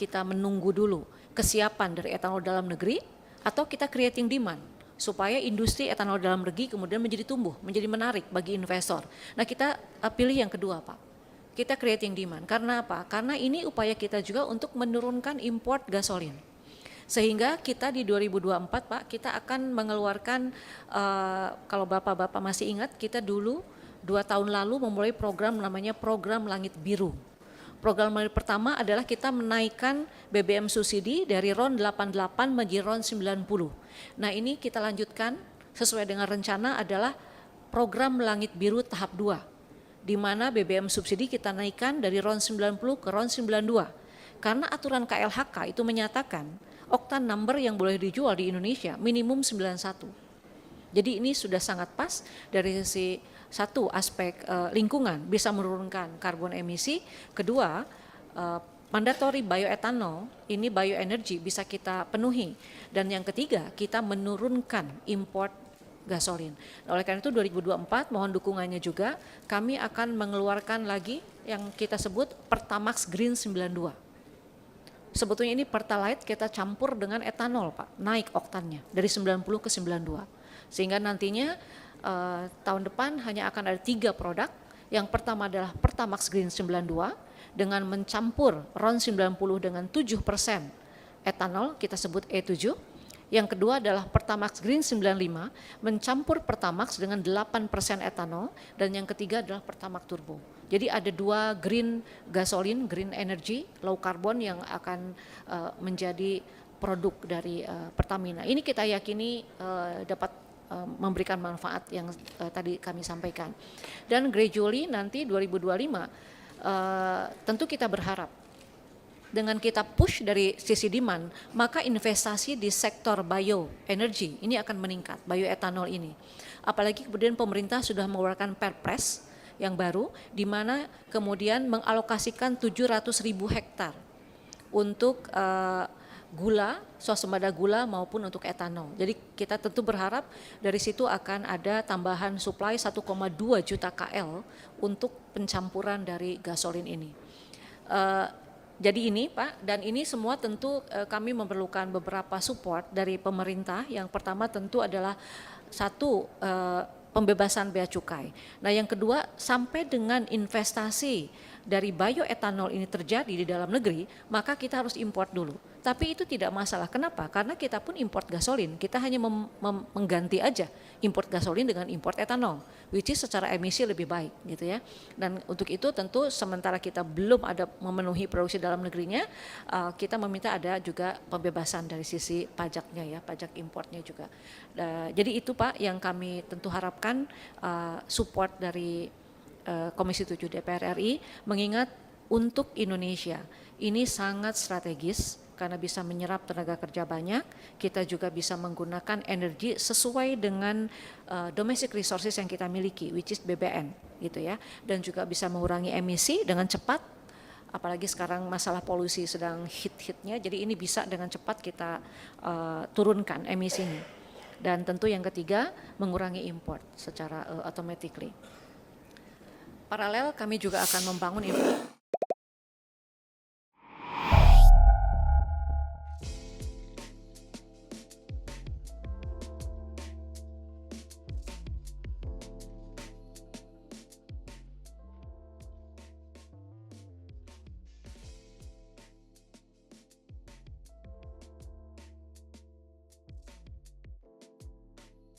kita menunggu dulu kesiapan dari etanol dalam negeri, atau kita creating demand supaya industri etanol dalam negeri kemudian menjadi tumbuh, menjadi menarik bagi investor. Nah, kita pilih yang kedua, Pak. Kita creating demand. Karena apa? Karena ini upaya kita juga untuk menurunkan import gasolin. Sehingga kita di 2024, Pak, kita akan mengeluarkan, kalau Bapak-Bapak masih ingat, kita dulu 2 tahun lalu memulai program namanya Program Langit Biru. Program pertama adalah kita menaikkan BBM subsidi dari RON 88 menjadi RON 90. Nah, ini kita lanjutkan sesuai dengan rencana adalah Program Langit Biru tahap 2, di mana BBM subsidi kita naikkan dari RON 90 ke RON 92. Karena aturan KLHK itu menyatakan oktan number yang boleh dijual di Indonesia minimum 91. Jadi ini sudah sangat pas dari sisi satu aspek lingkungan, bisa menurunkan karbon emisi. Kedua, mandatory bioethanol, ini bioenergy bisa kita penuhi. Dan yang ketiga, kita menurunkan import gasolin. Oleh karena itu 2024 mohon dukungannya juga, kami akan mengeluarkan lagi yang kita sebut Pertamax Green 92. Sebetulnya ini Pertalite kita campur dengan etanol, Pak, naik oktannya dari 90 ke 92. Sehingga nantinya tahun depan hanya akan ada 3 produk. Yang pertama adalah Pertamax Green 92 dengan mencampur RON 90 dengan 7% etanol, kita sebut E7. Yang kedua adalah Pertamax Green 95 mencampur Pertamax dengan 8% etanol, dan yang ketiga adalah Pertamax Turbo. Jadi ada 2 green gasolin, green energy, low carbon yang akan menjadi produk dari Pertamina. Ini kita yakini dapat memberikan manfaat yang tadi kami sampaikan. Dan gradually nanti 2025 tentu kita berharap dengan kita push dari sisi demand, maka investasi di sektor bioenergy ini akan meningkat, bioetanol ini. Apalagi kemudian pemerintah sudah mengeluarkan Perpres yang baru, di mana kemudian mengalokasikan 700.000 hektar untuk gula, swasembada gula maupun untuk etanol. Jadi kita tentu berharap dari situ akan ada tambahan supply 1,2 juta KL untuk pencampuran dari gasolin ini. Jadi ini, Pak, dan ini semua tentu kami memerlukan beberapa support dari pemerintah. Yang pertama tentu adalah satu, pembebasan bea cukai. Nah, yang kedua, sampai dengan investasi dari bioetanol ini terjadi di dalam negeri, maka kita harus import dulu. Tapi itu tidak masalah. Kenapa? Karena kita pun import gasolin, kita hanya mengganti aja import gasolin dengan import etanol, which is secara emisi lebih baik, gitu ya. Dan untuk itu tentu sementara kita belum ada memenuhi produksi dalam negerinya, kita meminta ada juga pembebasan dari sisi pajaknya ya, pajak importnya juga. Jadi itu, Pak, yang kami tentu harapkan support dari Komisi 7 DPR RI, mengingat untuk Indonesia ini sangat strategis karena bisa menyerap tenaga kerja banyak, kita juga bisa menggunakan energi sesuai dengan domestic resources yang kita miliki, which is BBM, gitu ya, dan juga bisa mengurangi emisi dengan cepat, apalagi sekarang masalah polusi sedang hit-hitnya, jadi ini bisa dengan cepat kita turunkan emisinya. Dan tentu yang ketiga, mengurangi import secara automatically. Paralel kami juga akan membangun